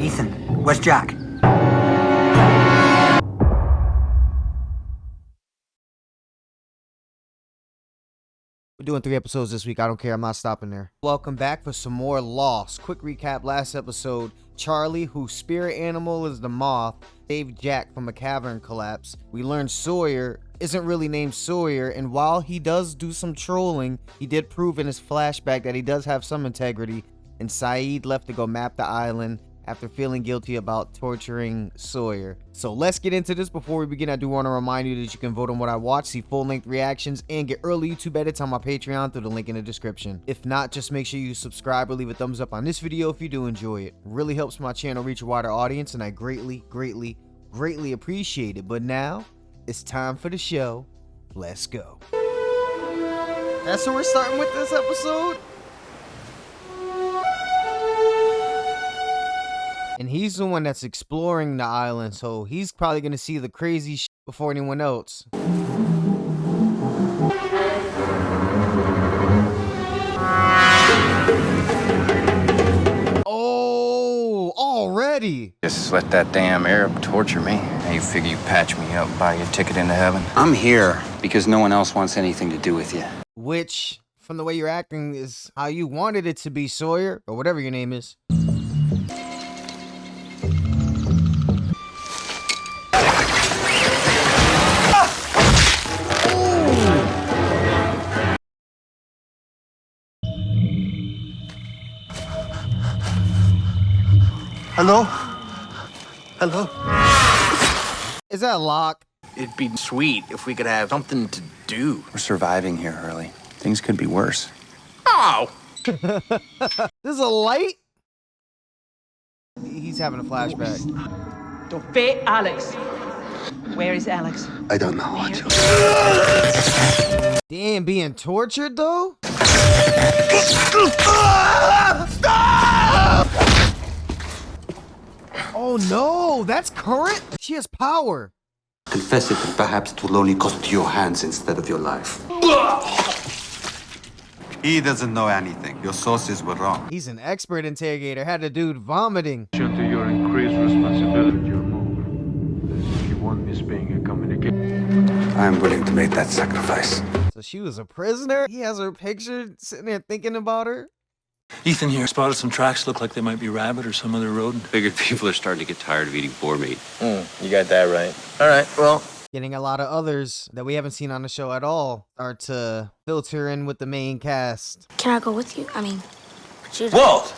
Ethan, where's Jack? We're doing 3 episodes this week. I don't care. I'm not stopping there. Welcome back for some more Lost. Quick recap. Last episode, Charlie, whose spirit animal is the moth, saved Jack from a cavern collapse. We learned Sawyer isn't really named Sawyer, and while he does do some trolling, he did prove in his flashback that he does have some integrity, and Saeed left to go map the island after feeling guilty about torturing Sawyer. So let's get into this. Before we begin, I do want to remind you that you can vote on what I watch, see full-length reactions, and get early YouTube edits on my Patreon through the link in the description. If not, just make sure you subscribe or leave a thumbs up on this video if you do enjoy it. Really helps my channel reach a wider audience, and I greatly appreciate it. But now, it's time for the show. Let's go. That's what we're starting with this episode? And he's the one that's exploring the island, so he's probably gonna see the crazy shit before anyone else. Oh, already? Just let that damn Arab torture me. Now you figure you patch me up and buy you a ticket into heaven? I'm here because no one else wants anything to do with you. Which, from the way you're acting, is how you wanted it to be, Sawyer, or whatever your name is. Hello? Hello? Is that Locke? It'd be sweet if we could have something to do. We're surviving here, Hurley. Things could be worse. Oh! There's a light? He's having a flashback. Don't pay Alex. Where is Alex? I don't know what to do. Damn, being tortured though? Oh no, that's current? She has power. Confess it, and perhaps it will only cost you your hands instead of your life. He doesn't know anything. Your sources were wrong. He's an expert interrogator, had a dude vomiting. To your increased responsibility, your move. As if you want Miss being a communicator. I am willing to make that sacrifice. So she was a prisoner? He has her picture sitting there thinking about her? Ethan here spotted some tracks look like they might be rabbit or some other rodent. Figured people are starting to get tired of eating boar meat. You got that right. All right, well. Getting a lot of others that we haven't seen on the show at all are to filter in with the main cast. Can I go with you? I mean, would you? Walt!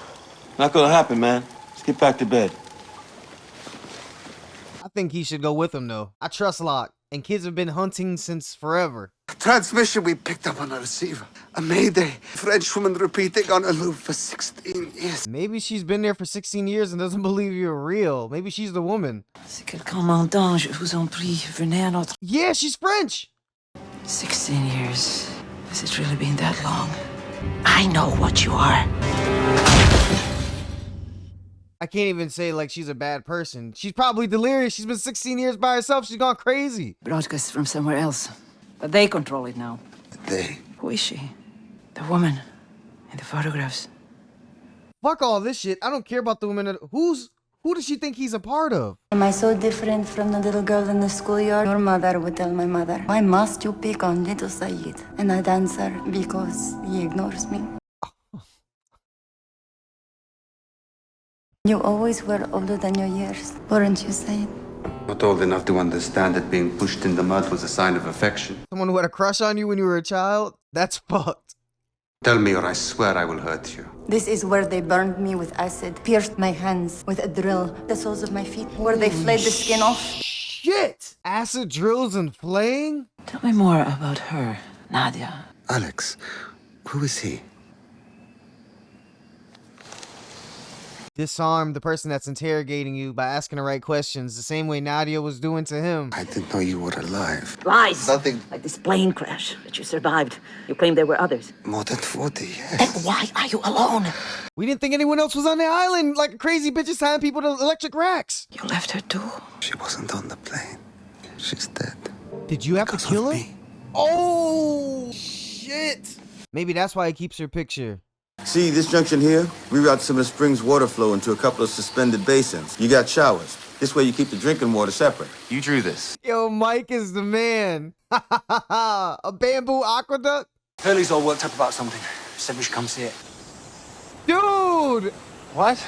Not gonna happen, man. Let's get back to bed. I think he should go with him though. I trust Locke, and kids have been hunting since forever. Transmission we picked up on a receiver. A Mayday. French woman repeating on a loop for 16 years. Maybe she's been there for 16 years and doesn't believe you're real. Maybe she's the woman. C'est quel commandant, je vous en prie, venez à notre... Yeah, she's French. 16 years. Has it really been that long? I know what you are. I can't even say like she's a bad person. She's probably delirious. She's been 16 years by herself. She's gone crazy. Broadcast from somewhere else. But they control it now. They. Who is she? The woman in the photographs. Fuck all this shit. I don't care about the woman. Who does she think he's a part of? Am I so different from the little girl in the schoolyard? Your mother would tell my mother, why must you pick on little Saeed? And I'd answer, because he ignores me. You always were older than your years, weren't you, Saeed? Not old enough to understand that being pushed in the mud was a sign of affection. Someone who had a crush on you when you were a child? That's fucked. Tell me or I swear I will hurt you. This is where they burned me with acid, pierced my hands with a drill, the soles of my feet, where they flayed the skin off. Shit! Acid drills and flaying? Tell me more about her, Nadia. Alex, who is he? Disarm the person that's interrogating you by asking the right questions, the same way Nadia was doing to him. I didn't know you were alive. Lies! Nothing. Like this plane crash that you survived. You claim there were others. More than 40 years. Then why are you alone? We didn't think anyone else was on the island, like crazy bitches tying people to electric racks. You left her too? She wasn't on the plane. She's dead. Did you have to kill her? Me. Oh, shit. Maybe that's why he keeps her picture. See this junction here? Reroute some of the spring's water flow into a couple of suspended basins. You got showers. This way you keep the drinking water separate. You drew this. Yo, Mike is the man. A bamboo aqueduct? Hurley's all worked up about something. Said we should come see it. Dude! What?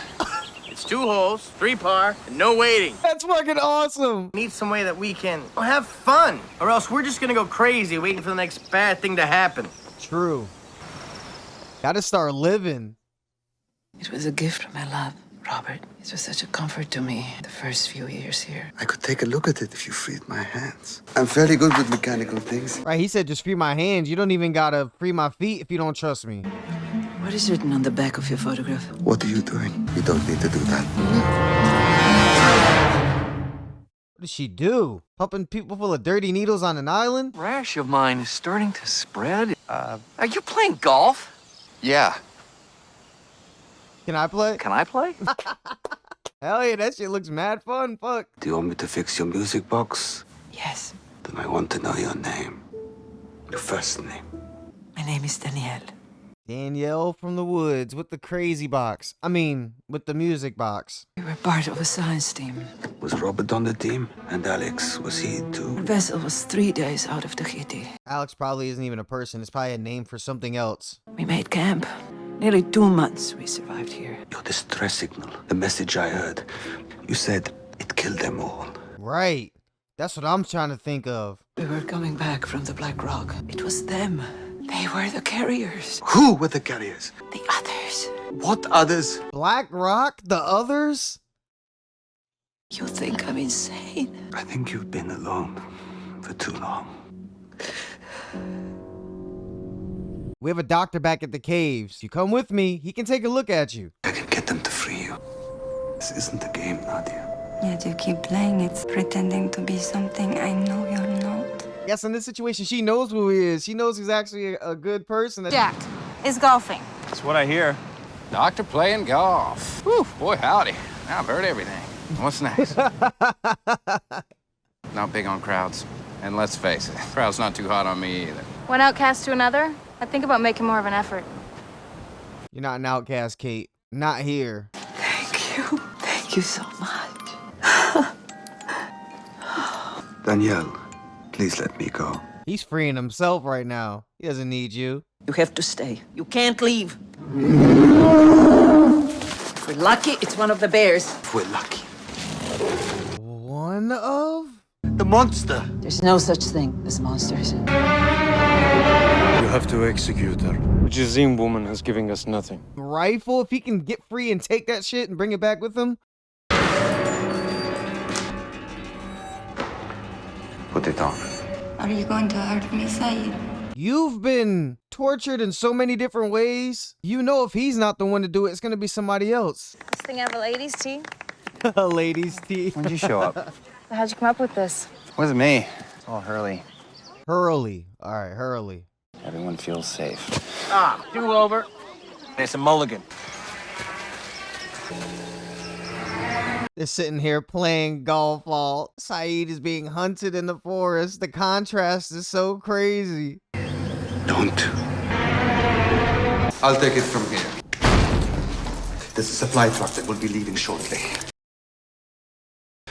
It's 2 holes, 3 par, and no waiting. That's fucking awesome. Need some way that we can have fun, or else we're just gonna go crazy waiting for the next bad thing to happen. True. Gotta start living. It was a gift from my love, Robert. It was such a comfort to me the first few years here. I could take a look at it if you freed my hands. I'm fairly good with mechanical things. Right, he said just free my hands. You don't even gotta free my feet if you don't trust me. What is written on the back of your photograph? What are you doing? You don't need to do that. What did she do? Pumping people full of dirty needles on an island? Rash of mine is starting to spread. Are you playing golf? Yeah. Can I play? Can I play? Hell yeah, that shit looks mad fun. Fuck. Do you want me to fix your music box? Yes. Then I want to know your name. Your first name. My name is Danielle. Danielle from the woods with the crazy box. I mean, with the music box. We were part of a science team. Was Robert on the team? And Alex, was he too? Our vessel was 3 days out of Tahiti. Alex probably isn't even a person. It's probably a name for something else. We made camp. Nearly 2 months we survived here. Your distress signal, the message I heard. You said it killed them all. Right. That's what I'm trying to think of. We were coming back from the Black Rock. It was them. They were the carriers. Who were the carriers? The others. What others? Black Rock? The others? You think I'm insane? I think you've been alone for too long. We have a doctor back at the caves. You come with me, he can take a look at you. I can get them to free you. This isn't a game, Nadia. Yet you keep playing it, pretending to be something I know you're not. Yes, in this situation, she knows who he is. She knows he's actually a good person. Jack is golfing. That's what I hear. Doctor playing golf. Whew, boy, howdy. Now I've heard everything. What's next? Not big on crowds. And let's face it, crowd's not too hot on me either. One outcast to another, I think about making more of an effort. You're not an outcast, Kate. Not here. Thank you. Thank you so much. Danielle, please let me go. He's freeing himself right now. He doesn't need you. You have to stay. You can't leave. If we're lucky, it's one of the bears. If we're lucky. One of? The monster. There's no such thing as monsters. You have to execute her. The Jazim woman has given us nothing. Rifle? If he can get free and take that shit and bring it back with him? Put it on. Are you going to hurt me, Saeed? You've been tortured in so many different ways. You know if he's not the one to do it, it's gonna be somebody else. This thing have a ladies' tea? A ladies' tea. When'd you show up? How'd you come up with this? With me. It's all Hurley. Hurley. All right, Hurley. Everyone feels safe. Do over. It's a mulligan. They're sitting here playing golf while Saeed is being hunted in the forest. The contrast is so crazy. Don't. I'll take it from here. There's a supply truck that will be leaving shortly.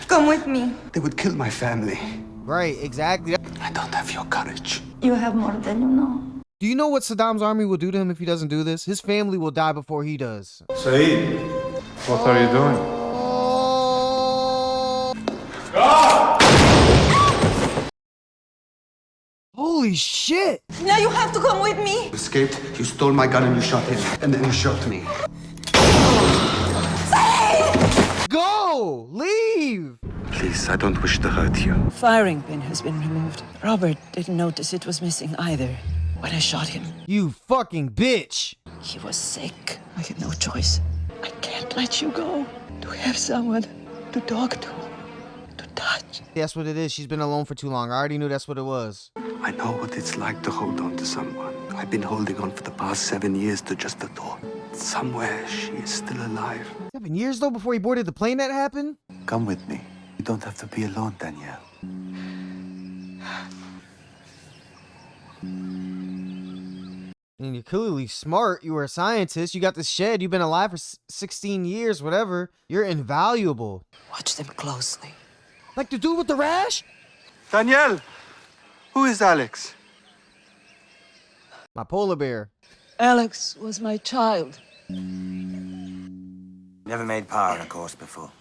Come with me. They would kill my family. Right, exactly. I don't have your courage. You have more than you know. Do you know what Saddam's army will do to him if he doesn't do this? His family will die before he does. Saeed, what are you doing? Holy shit! Now you have to come with me. You escaped, you stole my gun and you shot him. And then you shot me. Go! Leave! Please, I don't wish to hurt you. Firing pin has been removed. Robert didn't notice it was missing either when I shot him. You fucking bitch! He was sick. I had no choice. I can't let you go. To have someone to talk to touch. That's what it is. She's been alone for too long. I already knew that's what it was. I know what it's like to hold on to someone. I've been holding on for the past 7 years to just the thought. Somewhere she is still alive. 7 years though before he boarded the plane that happened? Come with me. You don't have to be alone, Danielle. And you're clearly smart. You were a scientist. You got this shed. You've been alive for 16 years, whatever. You're invaluable. Watch them closely. Like the dude with the rash? Danielle, who is Alex? My polar bear. Alex was my child. Never made power in a course before.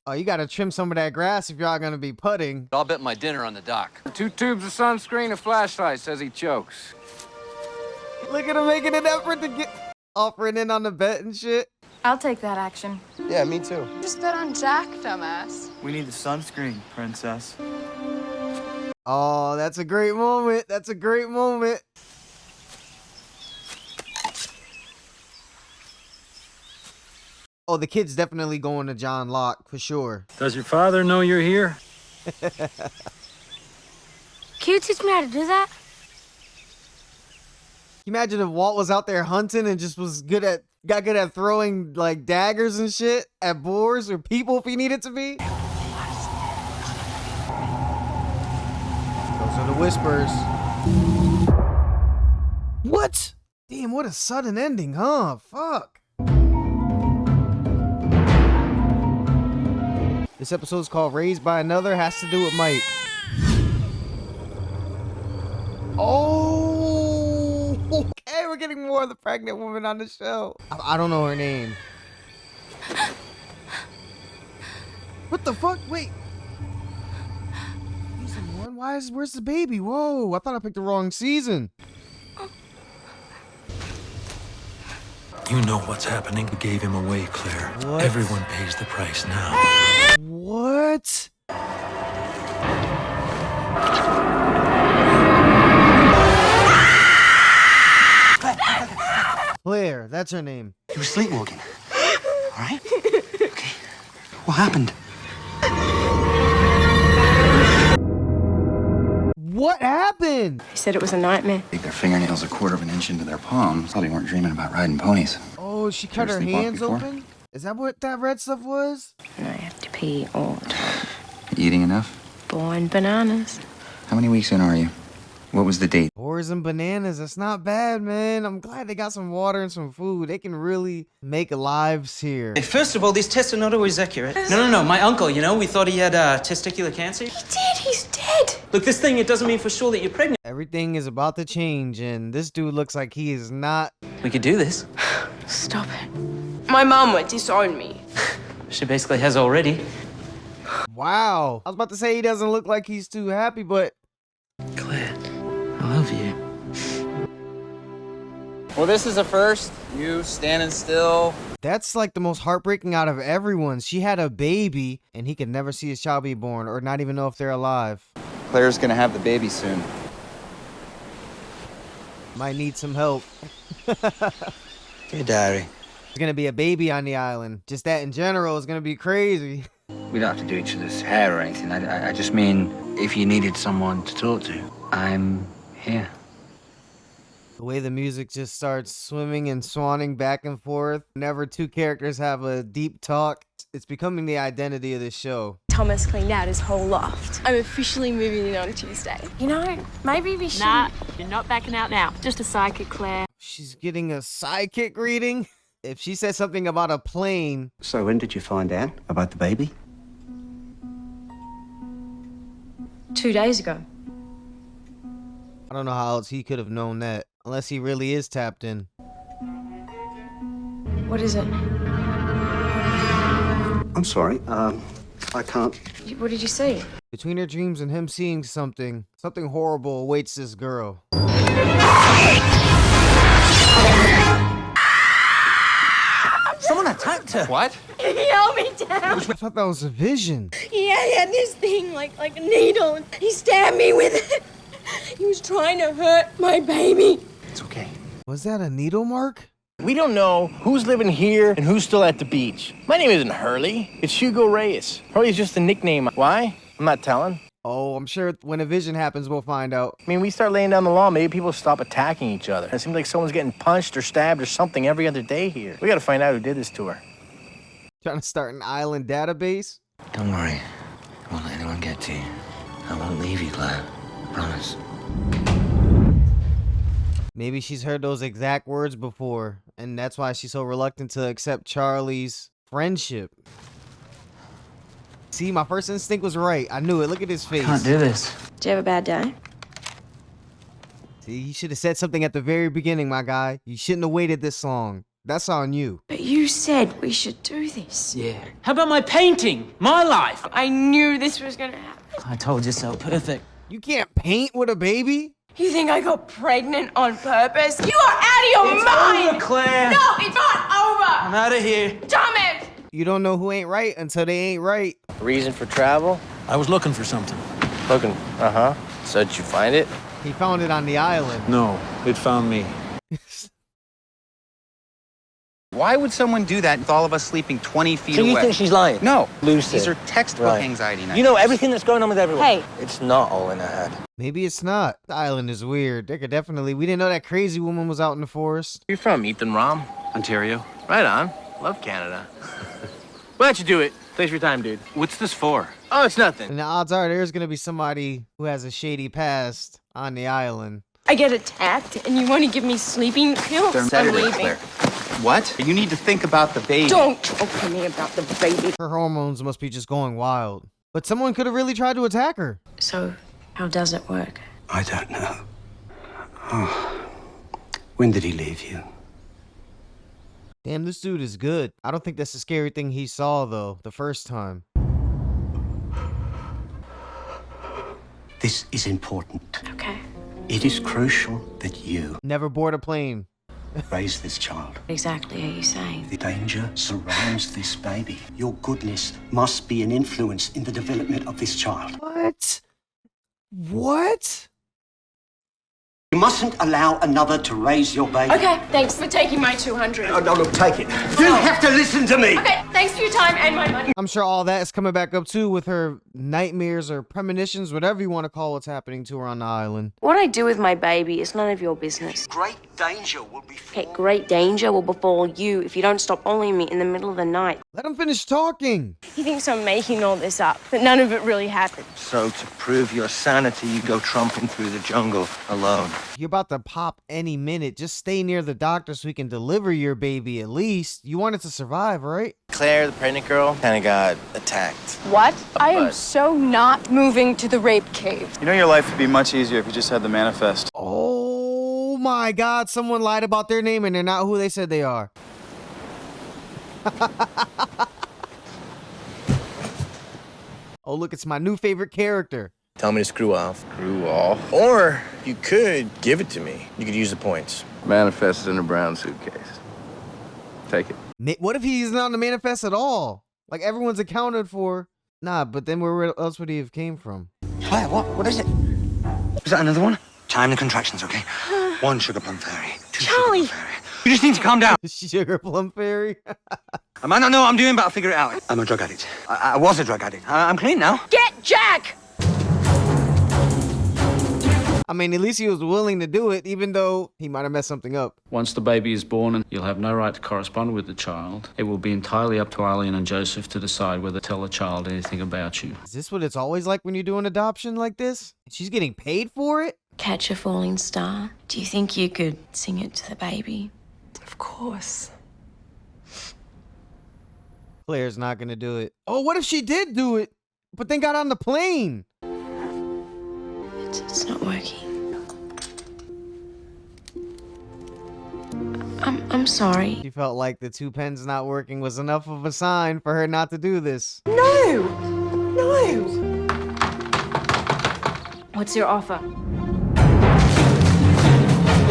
Oh, you gotta trim some of that grass if y'all gonna be putting. I'll bet my dinner on the dock. 2 tubes of sunscreen, a flashlight, says he chokes. Look at him making an effort to get offering in on the bet and shit. I'll take that action. Yeah, me too. Just bet on Jack, dumbass. We need the sunscreen, princess. Oh, that's a great moment. That's a great moment. Oh, the kid's definitely going to John Locke for sure. Does your father know you're here? Can you teach me how to do that? Can you imagine if Walt was out there hunting and just was got good at throwing like daggers and shit at boars or people if he needed to be? Those are the whispers. What? Damn, what a sudden ending, huh? Fuck. This episode is called Raised by Another, has to do with Mike. Oh, okay, we're getting more of the pregnant woman on the show. I don't know her name. What the fuck? Wait. Season 1? Where's the baby? Whoa, I thought I picked the wrong season. You know what's happening. We gave him away, Claire. What? Everyone pays the price now. What? Claire, that's her name. You were sleepwalking. All right? Okay. What happened? What happened? He said it was a nightmare. Dig their fingernails 1/4 of an inch into their palms. Probably weren't dreaming about riding ponies. Oh, she cut her Ever sleepwalk hands before? open? Is that what that red stuff was? And I have to pee all the time. Eating enough? Blowing bananas. How many weeks in are you? What was the date? Boars and bananas, that's not bad, man. I'm glad they got some water and some food. They can really make lives here. First of all, these tests are not always accurate. No. My uncle, you know, we thought he had testicular cancer. He did, he's dead. Look, this thing, it doesn't mean for sure that you're pregnant. Everything is about to change, and this dude looks like he is not. We could do this. Stop it. My mom would disown me. She basically has already. Wow. I was about to say he doesn't look like he's too happy, but. Claire, I love you. Well, this is a first. You standing still. That's like the most heartbreaking out of everyone. She had a baby, and he could never see his child be born, or not even know if they're alive. Claire's gonna have the baby soon. Might need some help. Hey, diary. There's gonna be a baby on the island. Just that in general is gonna be crazy. We don't have to do each other's hair or anything. I just mean, if you needed someone to talk to, I'm here. The way the music just starts swimming and swanning back and forth. Whenever two characters have a deep talk, it's becoming the identity of this show. Thomas cleaned out his whole loft. I'm officially moving in on Tuesday. You know, maybe we should. Nah, you're not backing out now. Just a psychic, Claire. She's getting a sidekick reading? If she said something about a plane. So when did you find out about the baby? 2 days ago. I don't know how else he could have known that. Unless he really is tapped in. What is it? I'm sorry, I can't. What did you see? Between her dreams and him seeing something horrible awaits this girl. Someone attacked her. What? He held me down. I thought that was a vision. Yeah, he had this thing like a needle. He stabbed me with it. He was trying to hurt my baby. It's okay. Was that a needle mark? We don't know who's living here and who's still at the beach. My name isn't Hurley. It's Hugo Reyes. Hurley's just a nickname. Why? I'm not telling. Oh, I'm sure when a vision happens, we'll find out. I mean, we start laying down the law, maybe people stop attacking each other. It seems like someone's getting punched or stabbed or something every other day here. We gotta find out who did this to her. Trying to start an island database? Don't worry. I won't let anyone get to you. I won't leave you, Claire. I promise. Maybe she's heard those exact words before, and that's why she's so reluctant to accept Charlie's friendship. See, my first instinct was right. I knew it. Look at his face. Can't do this. Do you have a bad day? See, you should have said something at the very beginning, my guy. You shouldn't have waited this long. That's on you. But you said we should do this. Yeah. How about my painting? My life. I knew this was gonna happen. I told you so. Perfect. You can't paint with a baby? You think I got pregnant on purpose? You are out of your mind! Over, Claire. No, it's not over! I'm out of here. Damn it! You don't know who ain't right until they ain't right. Reason for travel? I was looking for something. Looking. Uh-huh. So did you find it? He found it on the island. No, it found me. Why would someone do that with all of us sleeping 20 feet So away? you think she's lying? No. Lucid. These are textbook Right. anxiety nights. You know everything that's going on with everyone. Hey. It's not all in her head. Maybe it's not. The island is weird. They could definitely... We didn't know that crazy woman was out in the forest. Where you from, Ethan Rom? Ontario. Right on. Love Canada. Why don't you do it? Thanks for your time, dude. What's this for? Oh, it's nothing. And the odds are there's going to be somebody who has a shady past on the island. I get attacked and you want to give me sleeping pills? I'm Saturday, leaving. Claire. What? You need to think about the baby. Don't talk to me about the baby. Her hormones must be just going wild. But someone could have really tried to attack her. So, how does it work? I don't know. Oh. When did he leave you? Damn, this dude is good. I don't think that's the scary thing he saw, though, the first time. This is important. Okay. It is crucial that you Never board a plane. raise this child. What exactly are you saying? The danger surrounds this baby. Your goodness must be an influence in the development of this child. What? What? You mustn't allow another to raise your baby. Okay, thanks for taking my 200. No, look, take it. You have to listen to me. Okay, thanks for your time and my money. I'm sure all that is coming back up too with her nightmares or premonitions, whatever you want to call what's happening to her on the island. What I do with my baby is none of your business. Great danger will be. Okay, great danger will befall you if you don't stop following me in the middle of the night. Let him finish talking. He thinks I'm making all this up, but none of it really happened. So to prove your sanity, you go tromping through the jungle alone. You're about to pop any minute. Just stay near the doctor so he can deliver your baby at least. You want it to survive, right? Claire, the pregnant girl, kind of got attacked. What? I am But- so not moving to the rape cave. You know your life would be much easier if you just had the manifest. Oh my God, someone lied about their name and they're not who they said they are. Oh, look, it's my new favorite character. Tell me to screw off. Screw off? Or you could give it to me. You could use the points. Manifest is in a brown suitcase. Take it. What if he's not in the manifest at all? Like everyone's accounted for. Nah, but then where else would he have came from? Claire, what is it? Is that another one? Time the contractions, okay? 1 sugar plum fairy. 2 Charlie! sugar plum fairy. You just need to calm down. Sugar Plum Fairy? I might not know what I'm doing, but I'll figure it out. I'm a drug addict. I was a drug addict. I'm clean now. Get Jack! I mean, at least he was willing to do it, even though he might have messed something up. Once the baby is born, and you'll have no right to correspond with the child. It will be entirely up to Eileen and Joseph to decide whether to tell the child anything about you. Is this what it's always like when you do an adoption like this? She's getting paid for it? Catch a falling star. Do you think you could sing it to the baby? Of course. Claire's not gonna do it. Oh, what if she did do it, but then got on the plane? It's not working. I'm sorry. She felt like the 2 pens not working was enough of a sign for her not to do this. No! No! What's your offer?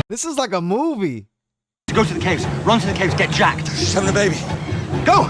This is like a movie. Go to the caves. Run to the caves. Get Jack. She's having a baby. Go!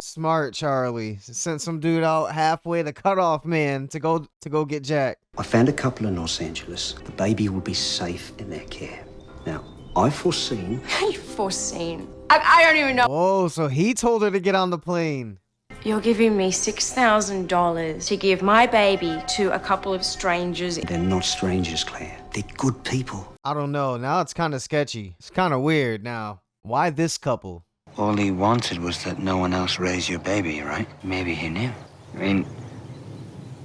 Smart Charlie. Sent some dude out halfway to Cutoff Man to go get Jack. I found a couple in Los Angeles. The baby will be safe in their care. Now, I've foreseen... You've foreseen. I don't even know. Oh, so he told her to get on the plane. You're giving me $6,000 to give my baby to a couple of strangers. They're not strangers, Claire. They're good people. I don't know. Now it's kind of sketchy. It's kind of weird now. Why this couple? All he wanted was that no one else raise your baby, right? Maybe he knew. I mean,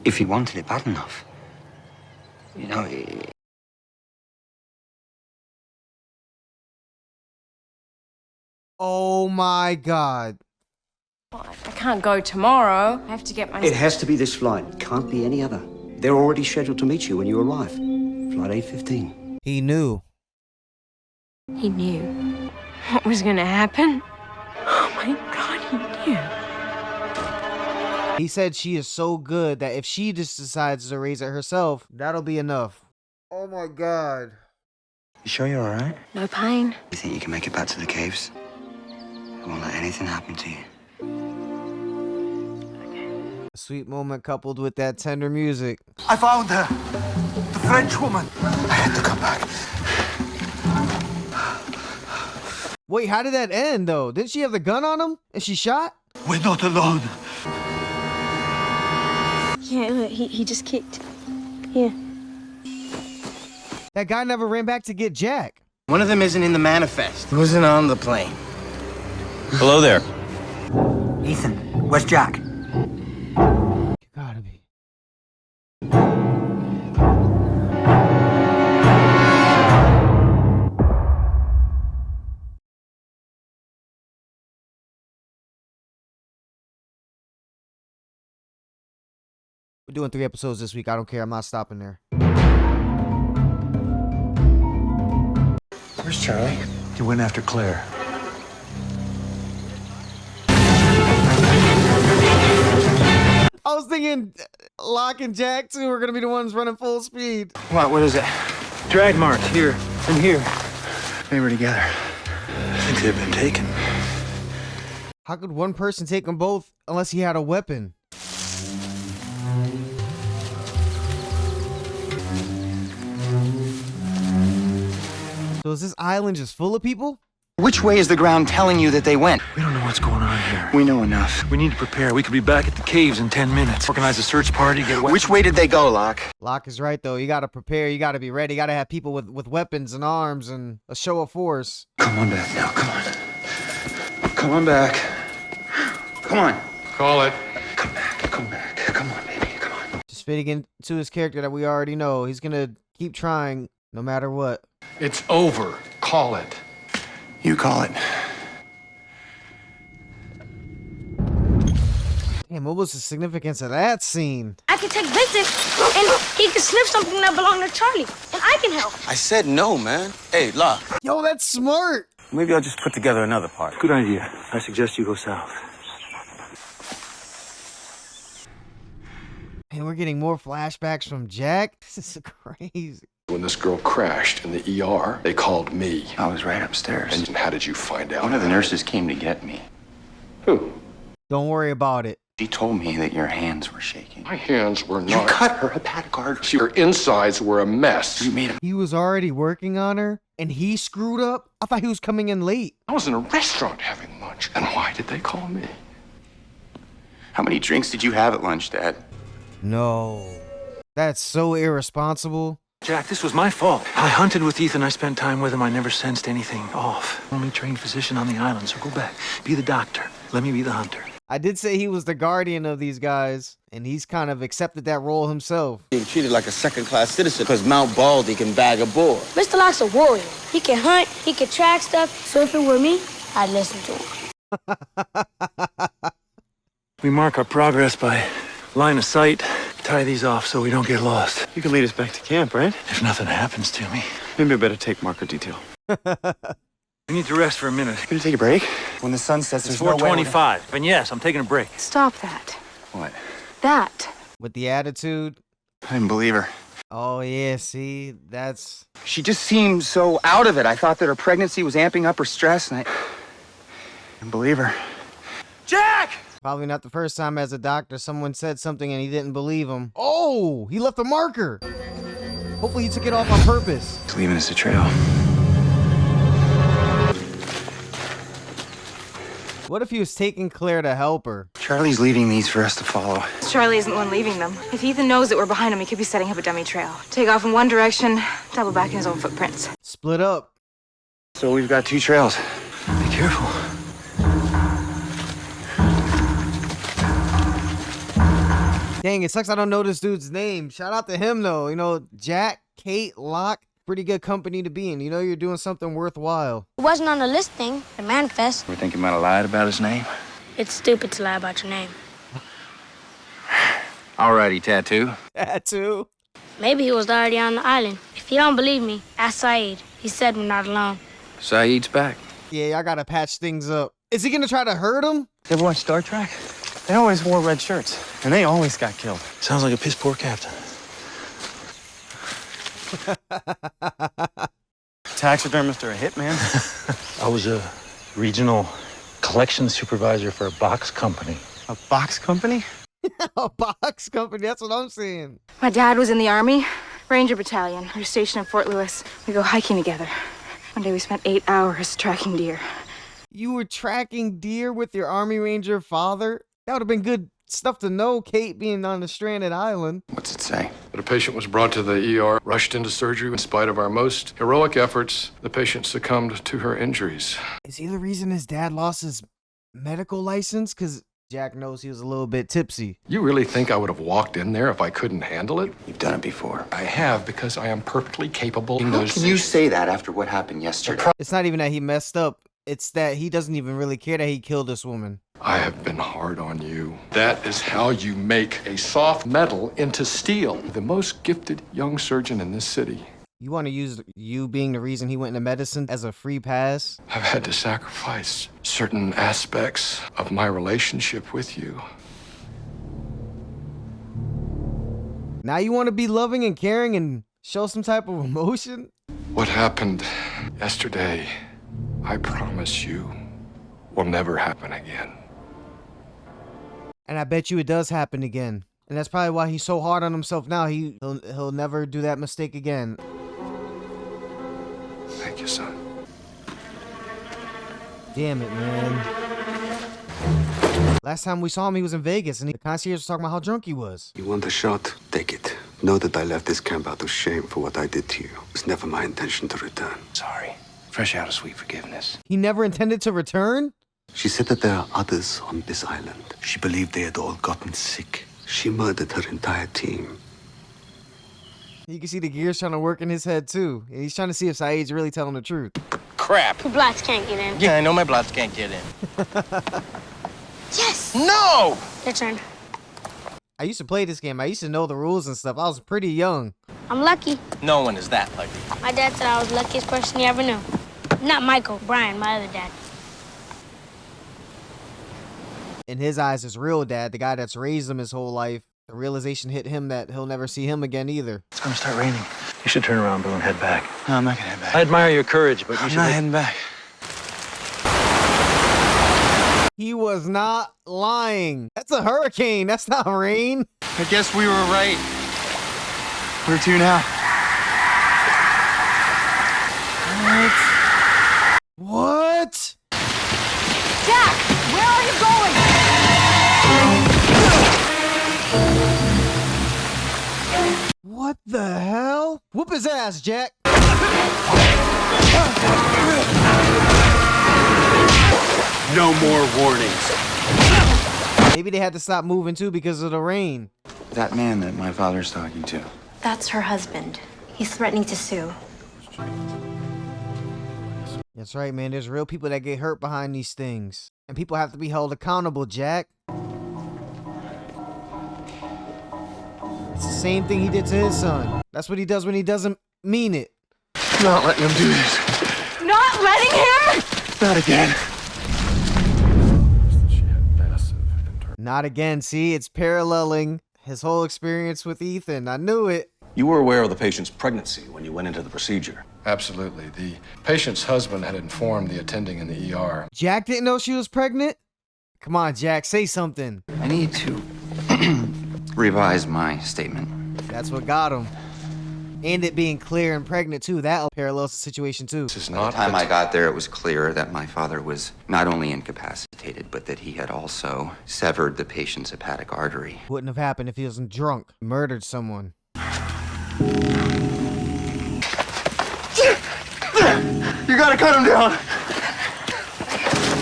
if he wanted it bad enough. You know, Oh my God. I can't go tomorrow. I have to get my... It has to be this flight. It can't be any other. They're already scheduled to meet you when you arrive. Flight 8:15. He knew. He knew what was gonna happen. Oh my God, he knew. He said she is so good that if she just decides to raise it herself, that'll be enough. Oh my God. you sure you're all right? No pain. You think you can make it back to the caves? I won't let anything happen to you. A sweet moment coupled with that tender music. I found her. The French woman. I had to come back. Wait, how did that end though? Didn't she have the gun on him and she shot? We're not alone. Yeah, look, he just kicked. Yeah. That guy never ran back to get Jack. One of them isn't in the manifest. He wasn't on the plane. Hello there. Ethan, where's Jack? You gotta be. We're doing 3 episodes this week. I don't care. I'm not stopping there. Where's Charlie? He went after Claire. I was thinking Locke and Jack too are gonna be the ones running full speed. What is it? Drag marks here and here. They were together. I think they've been taken. How could one person take them both unless he had a weapon? So is this island just full of people? Which way is the ground telling you that they went? We don't know what's going on here. We know enough. We need to prepare. We could be back at the caves in 10 minutes. Organize a search party, get weapons. Which way did they go, Locke? Locke is right though. You gotta prepare, you gotta be ready, you gotta have people with weapons and arms and a show of force. Come on back now, come on. Come on back. Come on. Call it. Come back, come back. Come on, baby, come on. Just fitting into his character that we already know. He's gonna keep trying no matter what. It's over. Call it. You call it. Damn, what was the significance of that scene? I can take Victor, and he can sniff something that belongs to Charlie, and I can help. I said no, man. Hey, Locke. Yo, that's smart. Maybe I'll just put together another part. Good idea. I suggest you go south. And we're getting more flashbacks from Jack. This is crazy. When this girl crashed in the ER, they called me. I was right upstairs. And how did you find out? One of the nurses came to get me. Who? Don't worry about it. She told me that your hands were shaking. My hands were not. You cut her hepatic artery. Her insides were a mess. You made a... He was already working on her, and he screwed up? I thought he was coming in late. I was in a restaurant having lunch. And why did they call me? How many drinks did you have at lunch, Dad? No. That's so irresponsible. Jack, this was my fault. I hunted with Ethan. I spent time with him. I never sensed anything off. Only trained physician on the island, so go back. Be the doctor. Let me be the hunter. I did say he was the guardian of these guys, and he's kind of accepted that role himself. Being treated like a second-class citizen because Mount Baldy can bag a boar. Mr. Locke's a warrior. He can hunt, he can track stuff, so if it were me, I'd listen to him. We mark our progress by line of sight. Tie these off so we don't get lost. You can lead us back to camp, right? If nothing happens to me. Maybe I better take marker detail. We need to rest for a minute. Gonna take a break? When the sun sets, It's there's no way... 4:25. And yes, I'm taking a break. Stop that. What? That. With the attitude. I didn't believe her. Oh, yeah, see, that's... She just seemed so out of it. I thought that her pregnancy was amping up her stress, and I didn't believe her. Jack! Probably not the first time as a doctor someone said something and he didn't believe him. Oh, he left a marker. Hopefully he took it off on purpose. It's leaving us a trail. What if he was taking Claire to help her? Charlie's leaving these for us to follow. Charlie isn't the one leaving them. If Ethan knows that we're behind him, he could be setting up a dummy trail. Take off in one direction, double back in his own footprints. Split up. So we've got 2 trails. Be careful. Dang, it sucks I don't know this dude's name. Shout out to him, though. You know, Jack, Kate, Locke, pretty good company to be in. You know you're doing something worthwhile. It wasn't on the listing, the manifest. We think he might have lied about his name? It's stupid to lie about your name. Alrighty, Tattoo. Tattoo? Maybe he was already on the island. If you don't believe me, ask Saeed. He said we're not alone. Saeed's back. Yeah, I gotta patch things up. Is he gonna try to hurt him? You ever watch Star Trek? They always wore red shirts, and they always got killed. Sounds like a piss poor captain. Taxidermist or a hitman? I was a regional collection supervisor for a box company. A box company? A box company, that's what I'm saying. My dad was in the Army, Ranger Battalion. We were stationed in Fort Lewis. We go hiking together. One day we spent 8 hours tracking deer. You were tracking deer with your Army Ranger father? That would have been good stuff to know, Kate being on the stranded island. What's it say? That a patient was brought to the ER, rushed into surgery. In spite of our most heroic efforts, the patient succumbed to her injuries. Is he the reason his dad lost his medical license? Because Jack knows he was a little bit tipsy. You really think I would have walked in there if I couldn't handle it? You've done it before. I have, because I am perfectly capable in How those can you say that after what happened yesterday? It's not even that he messed up. It's that he doesn't even really care that he killed this woman. I have been hard on you. That is how you make a soft metal into steel. The most gifted young surgeon in this city. You want to use you being the reason he went into medicine as a free pass? I've had to sacrifice certain aspects of my relationship with you. Now you want to be loving and caring and show some type of emotion? What happened yesterday, I promise you, will never happen again. And I bet you it does happen again. And that's probably why he's so hard on himself now. He'll never do that mistake again. Thank you, son. Damn it, man. Last time we saw him, he was in Vegas, and the concierge was talking about how drunk he was. You want the shot? Take it. Know that I left this camp out of shame for what I did to you. It was never my intention to return. Sorry. Fresh out of sweet forgiveness. He never intended to return? She said that there are others on this island. She believed they had all gotten sick. She murdered her entire team. You can see the gears trying to work in his head, too. And he's trying to see if Saeed's really telling the truth. Crap. The blacks can't get in. Yeah, I know my bloods can't get in. Yes! No! Your turn. I used to play this game. I used to know the rules and stuff. I was pretty young. I'm lucky. No one is that lucky. My dad said I was the luckiest person he ever knew. Not Michael, Brian, my other dad. In his eyes, his real dad, the guy that's raised him his whole life, the realization hit him that he'll never see him again either. It's gonna start raining. You should turn around, Bill, and head back. No, I'm not gonna head back. I admire your courage, but you I'm should... not heading back. He was not lying. That's a hurricane. That's not rain. I guess we were right. Where to now? What? Jack, where are you going? What the hell? Whoop his ass, Jack. No more warnings. Maybe they had to stop moving too because of the rain. That man that my father's talking to. That's her husband. He's threatening to sue. That's right, man. There's real people that get hurt behind these things. And people have to be held accountable, Jack. It's the same thing he did to his son. That's what he does when he doesn't mean it. Not letting him do this. Not letting him? Not again. Not again. See, it's paralleling his whole experience with Ethan. I knew it. You were aware of the patient's pregnancy when you went into the procedure. Absolutely. The patient's husband had informed the attending in the ER. Jack didn't know she was pregnant? Come on, Jack, say something. I need to revise my statement. That's what got him. And it being clear and pregnant, too. That parallels the situation, too. This is By not the time I got there, it was clear that my father was not only incapacitated, but that he had also severed the patient's hepatic artery. Wouldn't have happened if he wasn't drunk. Murdered someone. You gotta cut him down.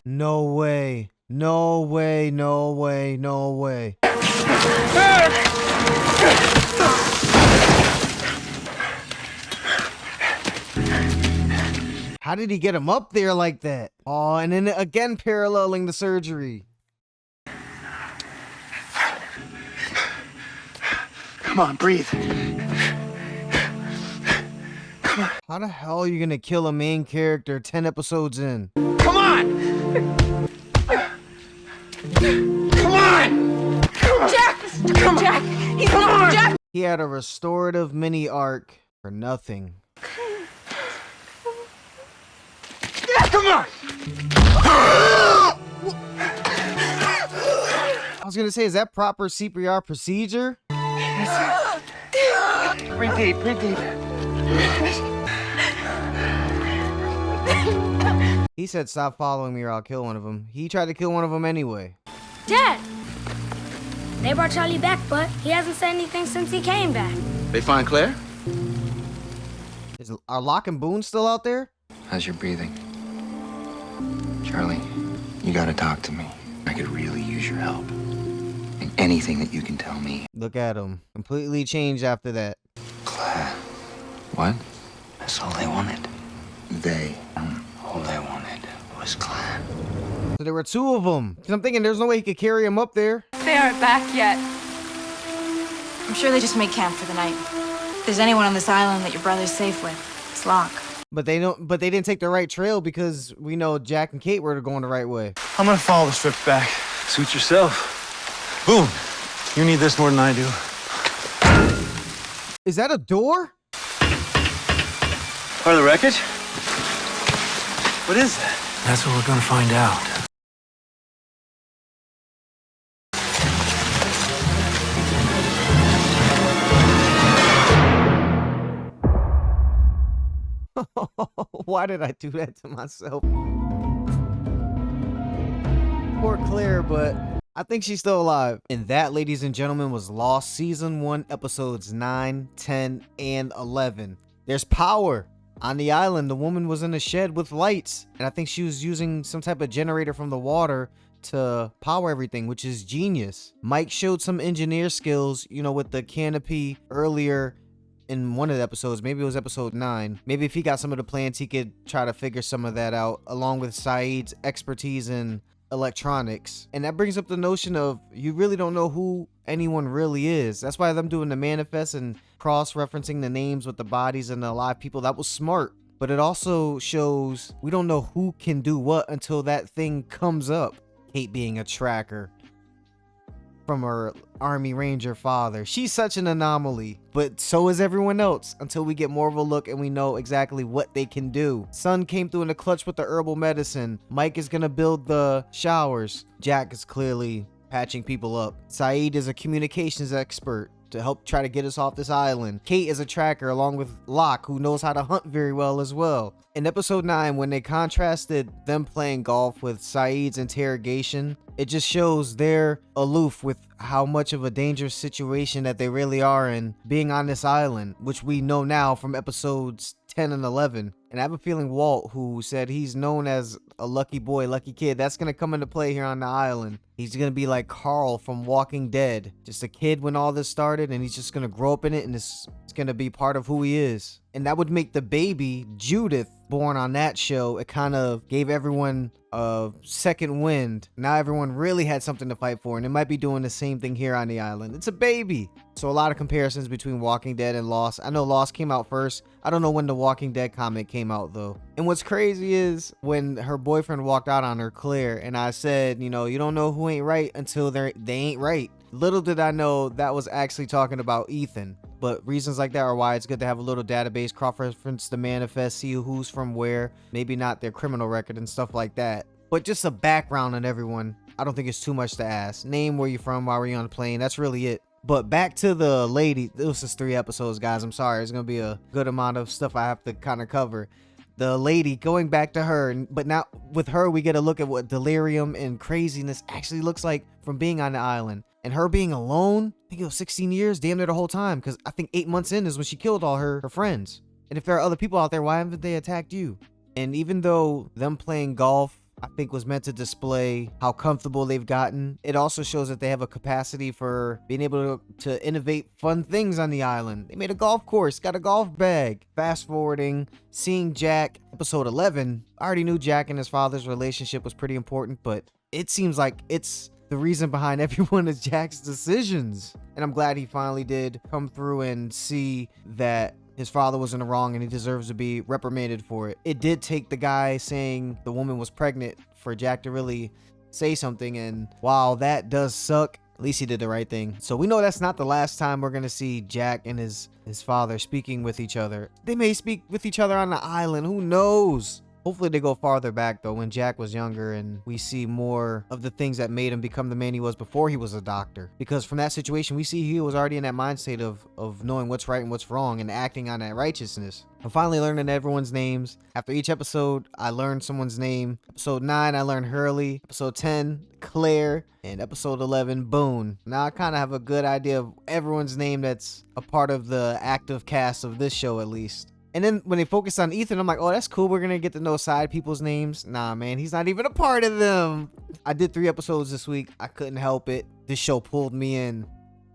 No way. No way, no way, no way. How did he get him up there like that? Oh, and then again paralleling the surgery. Come on, breathe. How the hell are you gonna kill a main character 10 episodes in? Come on! Come on! Jack! Come on! Jack! He's Come not on! Jack! He had a restorative mini arc for nothing. Come on! I was gonna say, is that proper CPR procedure? Breathe deep, breathe deep. He said, stop following me or I'll kill one of them. He tried to kill one of them anyway. Dad! They brought Charlie back, but he hasn't said anything since he came back. They find Claire? Are Locke and Boone still out there? How's your breathing? Charlie, you gotta talk to me. I could really use your help. And anything that you can tell me. Look at him. Completely changed after that. Claire. What? That's all they wanted. They. All they wanted was Claire. So there were two of them. I'm thinking there's no way he could carry him up there. They aren't back yet. I'm sure they just made camp for the night. If there's anyone on this island that your brother's safe with, it's Locke. But they didn't take the right trail because we know Jack and Kate were going the right way. I'm gonna follow the strip back. Suit yourself. Boom. You need this more than I do. Is that a door? Part of the wreckage? What is that? That's what we're gonna find out. Why did I do that to myself? Poor Claire, but I think she's still alive. And that, ladies and gentlemen, was Lost Season 1, Episodes 9, 10, and 11. There's power. On the island, the woman was in a shed with lights, and I think she was using some type of generator from the water to power everything, which is genius. Mike showed some engineer skills, you know, with the canopy earlier in one of the episodes. Maybe it was episode 9. Maybe if he got some of the plans, he could try to figure some of that out, along with Saeed's expertise in electronics. And that brings up the notion of you really don't know who anyone really is. That's why them doing the manifest and cross-referencing the names with the bodies and the live people, that was smart. But it also shows we don't know who can do what until that thing comes up. Kate being a tracker from her Army Ranger father. She's such an anomaly, but so is everyone else until we get more of a look and we know exactly what they can do. Sun came through in the clutch with the herbal medicine. Mike is gonna build the showers. Jack is clearly patching people up. Saeed is a communications expert to help try to get us off this island. Kate is a tracker along with Locke, who knows how to hunt very well as well. In episode 9, when they contrasted them playing golf with Saeed's interrogation, it just shows they're aloof with how much of a dangerous situation that they really are in being on this island, which we know now from episodes 10 and 11. And I have a feeling Walt, who said he's known as a lucky boy, lucky kid, that's going to come into play here on the island. He's going to be like Carl from Walking Dead, just a kid when all this started, and he's just going to grow up in it, and it's going to be part of who he is. And that would make the baby, Judith, born on that show. It kind of gave everyone a second wind. Now everyone really had something to fight for, and it might be doing the same thing here on the island. It's a baby. So a lot of comparisons between Walking Dead and Lost. I know Lost came out first. I don't know when the Walking Dead comic came out though. And what's crazy is when her boyfriend walked out on her, Claire, and I said, you know, you don't know who ain't right until they ain't right. Little did I know that was actually talking about Ethan. But reasons like that are why it's good to have a little database, cross-reference the manifest, see who's from where, maybe not their criminal record and stuff like that. But just a background on everyone. I don't think it's too much to ask. Name, where you from, why were you on the plane, that's really it. But back to the lady. This is 3 episodes, guys. I'm sorry. It's going to be a good amount of stuff I have to kind of cover. The lady, going back to her, but now with her, we get a look at what delirium and craziness actually looks like from being on the island. And her being alone, I think it was 16 years, damn near the whole time, because I think 8 months in is when she killed all her friends. And if there are other people out there, why haven't they attacked you? And even though them playing golf I think was meant to display how comfortable they've gotten. It also shows that they have a capacity for being able to innovate fun things on the island. They made a golf course, got a golf bag. Fast forwarding, seeing Jack, episode 11. I already knew Jack and his father's relationship was pretty important, but it seems like it's the reason behind every one of Jack's decisions. And I'm glad he finally did come through and see that his father was in the wrong and he deserves to be reprimanded for it. It did take the guy saying the woman was pregnant for Jack to really say something, and while that does suck, at least he did the right thing. So we know that's not the last time we're gonna see Jack and his father speaking with each other. They may speak with each other on the island, who knows? Hopefully they go farther back though, when Jack was younger, and we see more of the things that made him become the man he was before he was a doctor. Because from that situation, we see he was already in that mind state of knowing what's right and what's wrong and acting on that righteousness. I'm finally learning everyone's names. After each episode, I learned someone's name. Episode 9, I learned Hurley. Episode 10, Claire. And episode 11, Boone. Now I kind of have a good idea of everyone's name that's a part of the active cast of this show, at least. And then when they focus on Ethan, I'm like, oh, that's cool. We're going to get to know side people's names. Nah, man, he's not even a part of them. I did 3 episodes this week. I couldn't help it. This show pulled me in,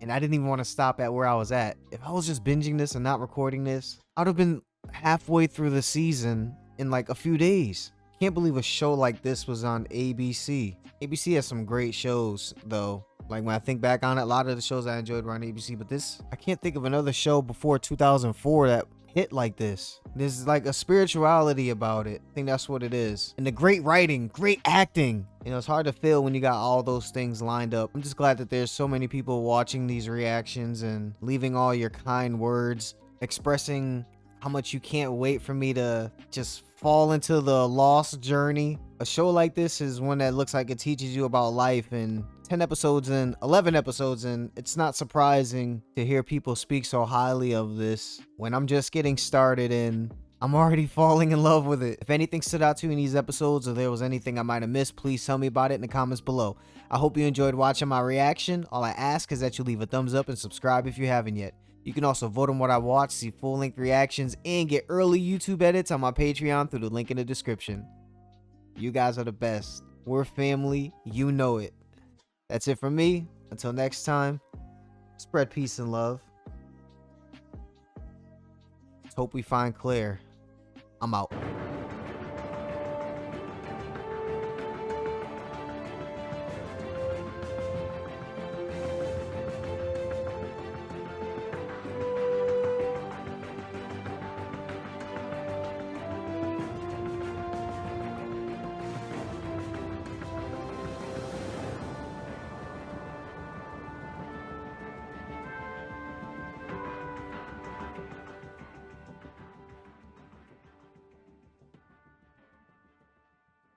and I didn't even want to stop at where I was at. If I was just binging this and not recording this, I'd have been halfway through the season in like a few days. Can't believe a show like this was on ABC. ABC has some great shows, though. Like when I think back on it, a lot of the shows I enjoyed were on ABC, but this, I can't think of another show before 2004 that hit like this. There's like a spirituality about it. I think that's what it is. And the great writing, great acting. You know, it's hard to feel when you got all those things lined up. I'm just glad that there's so many people watching these reactions and leaving all your kind words, expressing how much you can't wait for me to just fall into the lost journey. A show like this is one that looks like it teaches you about life, and 10 episodes in, 11 episodes in, it's not surprising to hear people speak so highly of this when I'm just getting started and I'm already falling in love with it. If anything stood out to you in these episodes or there was anything I might have missed, please tell me about it in the comments below. I hope you enjoyed watching my reaction. All I ask is that you leave a thumbs up and subscribe if you haven't yet. You can also vote on what I watch, see full-length reactions, and get early YouTube edits on my Patreon through the link in the description. You guys are the best. We're family. You know it. That's it from me. Until next time, spread peace and love. Let's hope we find Claire. I'm out.